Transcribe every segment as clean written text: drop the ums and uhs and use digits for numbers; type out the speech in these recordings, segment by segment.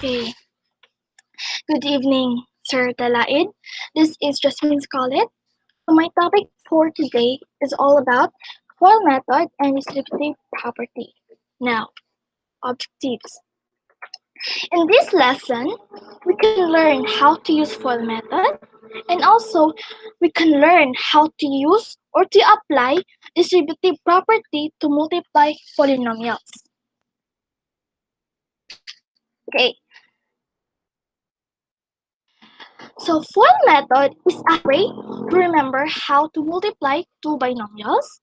Okay. Good evening, Sir Dalaid. This is Jasmine's College. So my topic for today is all about FOIL method and distributive property. Now, objectives. In this lesson, we can learn how to use FOIL method, and also we can learn how to use or to apply distributive property to multiply polynomials. Okay. So FOIL method is a way to remember how to multiply two binomials.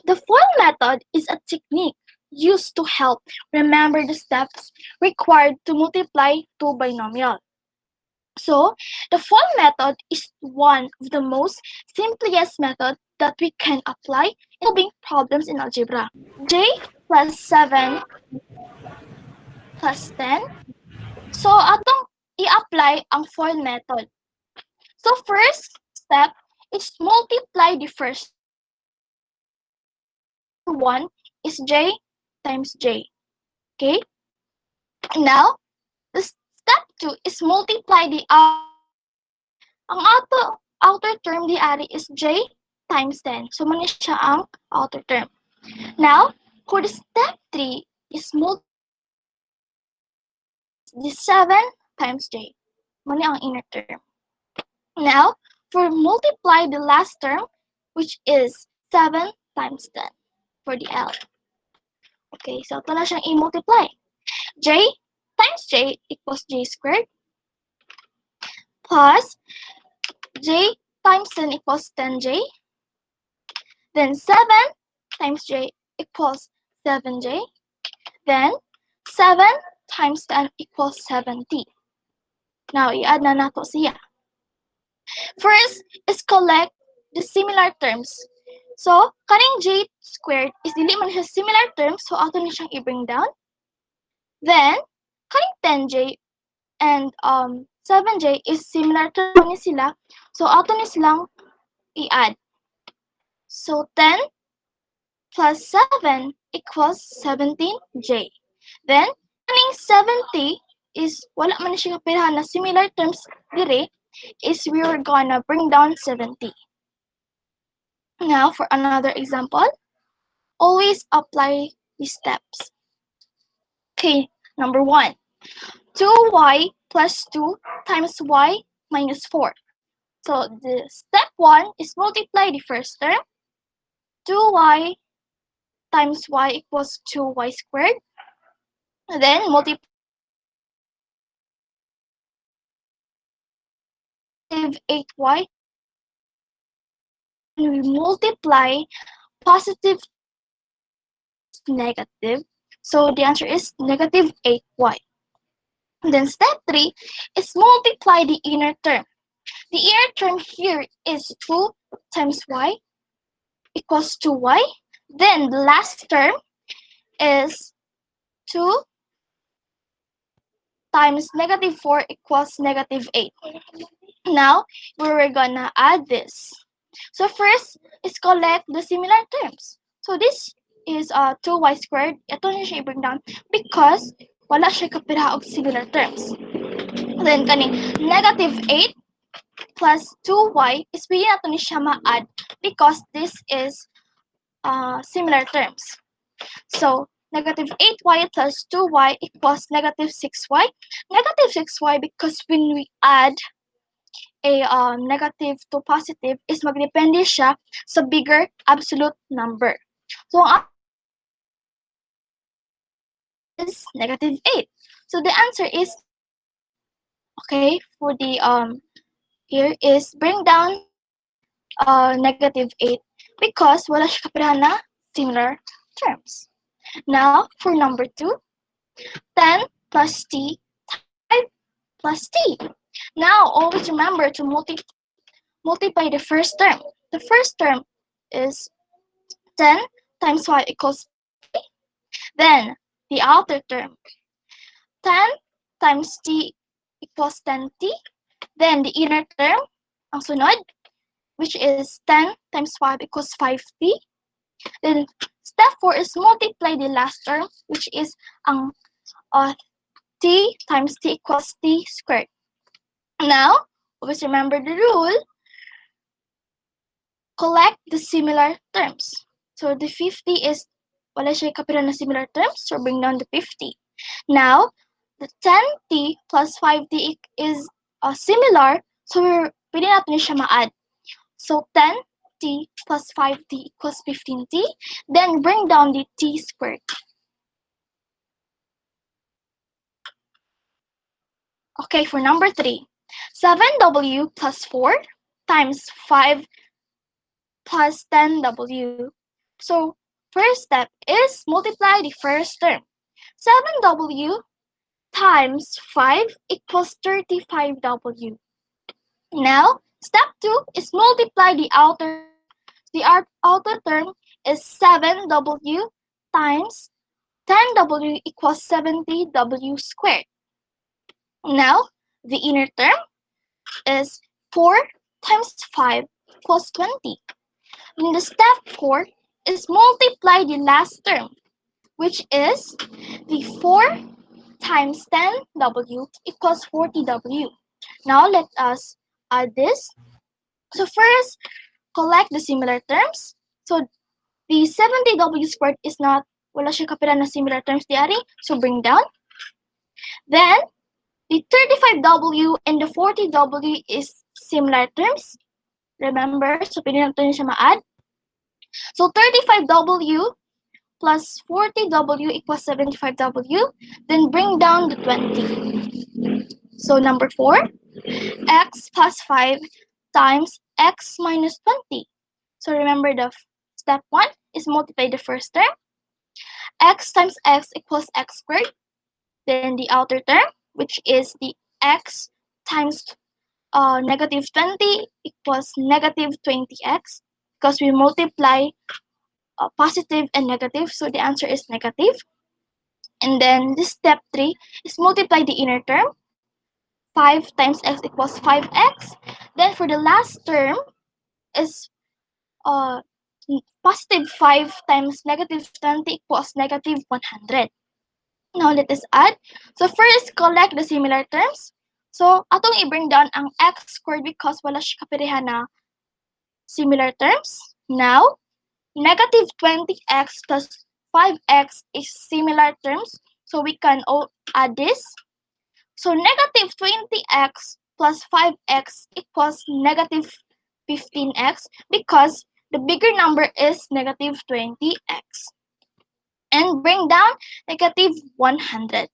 The FOIL method is a technique used to help remember the steps required to multiply two binomials. So the FOIL method is one of the most simplest methods that we can apply in solving problems in algebra. J plus 7 plus 10. So atong i-apply ang FOIL method. So first step is multiply the first. 1 is j times j. Okay? Now, the step 2 is multiply the ang outer term di ari is j times 10. So, muna siya ang outer term. Now, for the step 3 is multiply the 7 times j. Muna ang inner term. Now, for multiply the last term, which is 7 times 10 for the L. Okay, so ito na siyang i-multiply. J times j equals j squared plus j times 10 equals 10j. Then 7 times j equals 7j. Then 7 times 10 equals 70. Now, i-add na nato siya. First is collect the similar terms. So, kaning j squared is dili man siya similar terms, so ato ni siyang i-bring down. Then, kaning 10j and 7j is similar to ni sila, so ato ni silang i-add. So, 10 plus 7 equals 17j. Then, kaning 70 is wala man siya kapirahan na similar terms dire, is we are gonna bring down 70. Now, for another example, always apply these steps. Okay, number 1. 2y plus 2 times y minus 4. So, the step 1 is multiply the first term. 2y times y equals 2y squared. And then, multiply 8y. And we multiply positive negative. So, the answer is negative 8y. And then, step 3 is multiply the inner term. The inner term here is 2 times y equals 2y. Then the last term is 2 times negative 4 equals negative 8. Now, we're gonna add this. So first is collect the similar terms. So this is 2y squared. Ito na siya i-bring down because wala siya kapira og similar terms. Then kaning negative 8 plus 2y is pwede nato ni siya ma-add because this is similar terms. So, negative 8y plus 2y equals negative 6y. Negative 6y because when we add a negative to positive is magdepende siya sa bigger absolute number. So, ang is negative 8. So, the answer is, okay, for the, here is bring down negative 8 because wala siya kapirahan na similar terms. Now, for number 2, 10 plus t, 5 plus t. Now, always remember to multiply the first term. The first term is 10 times y equals 3. Then, the outer term, 10 times t equals 10t. Then, the inner term, ang sunod, which is 10 times y equals 5t. Then, step 4 is multiply the last term, which is ang t t times t equals t squared. Now, always remember the rule. Collect the similar terms. So the 50 is, wala siya kapiran na similar terms, so bring down the 50. Now, the 10t plus 5t is similar, so pwede natin siya ma-add. So 10t plus 5t equals 15t. Then bring down the t squared. Okay, for number 3. 7w plus 4 times 5 plus 10w. So first step is multiply the first term. 7w times 5 equals 35w. Now, step 2 is multiply the outer term. The outer term is 7w times 10w equals 70w squared. Now, the inner term is 4 times 5 equals 20. In the step 4 is multiply the last term, which is the 4 times 10w equals 40w. Now, let us add this. So first, collect the similar terms. So the 70w squared is not, wala siya kapiran na similar terms diari, so bring down. Then, the 35w and the 40w is similar terms. Remember, so pwede natin siya ma-add. So 35w plus 40w equals 75w. Then bring down the 20. So number 4, x plus 5 times x minus 20. So remember the step 1 is multiply the first term. X times x equals x squared. Then the outer term, which is the x times negative 20 equals negative 20x, because we multiply positive and negative, so the answer is negative. And then this step 3 is multiply the inner term. 5 times x equals 5x. Then for the last term is positive 5 times negative 20 equals negative 100. Now let us add. So first, collect the similar terms. So atong i-bring down ang x squared because wala siya kapareha na similar terms. Now, negative 20x plus 5x is similar terms. So we can add this. So negative 20x plus 5x equals negative 15x because the bigger number is negative 20x. And bring down negative 100.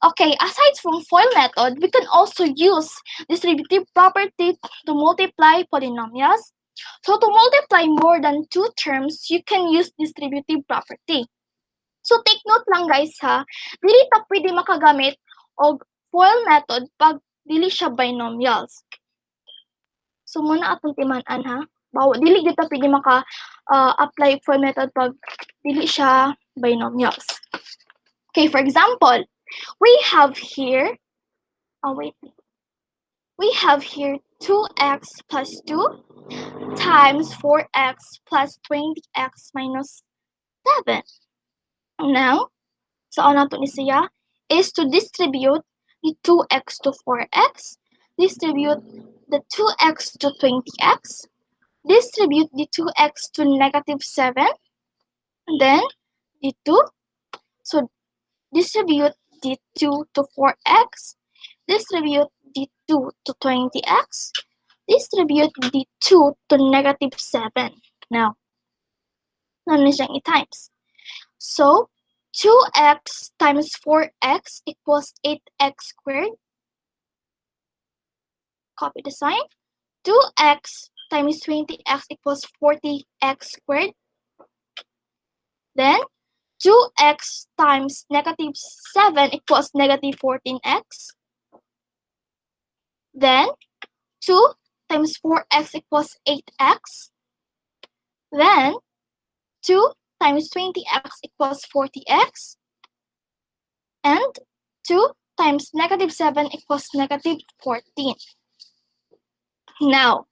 Okay, aside from FOIL method, we can also use distributive property to multiply polynomials. So to multiply more than 2 terms, you can use distributive property. So take note lang guys ha, dili ta pwede makagamit og FOIL method pag dili siya binomials. So muna atong timan-an ha. Dili gyud ta pwede apply FOIL method pag dili siya binomials. Okay, for example, we have here we have here 2x plus 2 times 4x plus 20x minus 7. Now, so ano to ni siya is to distribute the 2x to 4x, distribute the 2x to 20x, distribute the 2x to negative 7, and then the 2. So distribute the 2 to 4x, distribute the 2 to 20x, distribute the 2 to negative 7. Now, naman siyang i-times. So, 2x times 4x equals 8x squared. Copy the sign. 2x times 20x equals 40x squared. Then, 2x times negative 7 equals negative 14x. Then, 2 times 4x equals 8x. Then, 2 times 20x equals 40x. And 2 times negative 7 equals negative 14. Now,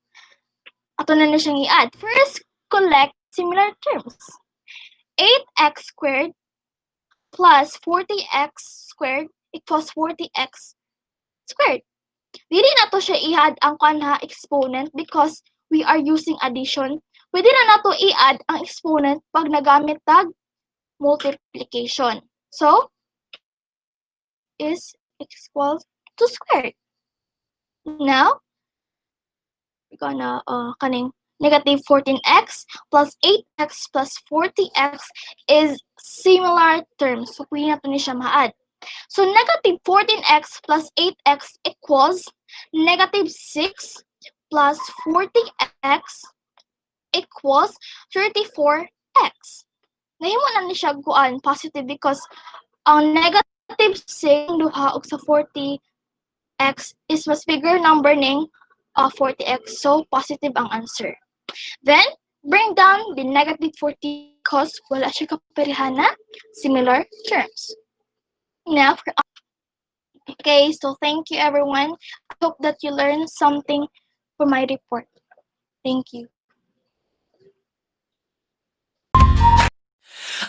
ato na siyang i-add. First, collect similar terms. 8x squared plus 40x squared equals 40x squared. Dili na to siya i-add ang kanha exponent because we are using addition. Pwede na nato i-add ang exponent pag nagamit tag multiplication. So, is equals to squared. Now, we're gonna kaning negative 14x plus 8x plus 40x is similar terms. So, pwede na to ni siya ma-add. So, negative 14x plus 8x equals negative 6 plus 40x equals 34x. Nahimo na ni siya kuan positive because ang negative 6 duha og sa 40x is mas bigger number ning 40x. So, positive ang answer. Then, bring down the negative 40 because wala siya kaparihan na similar terms. Now, okay, so thank you everyone. I hope that you learned something from my report. Thank you.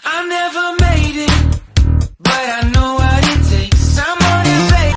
I never made it, but I know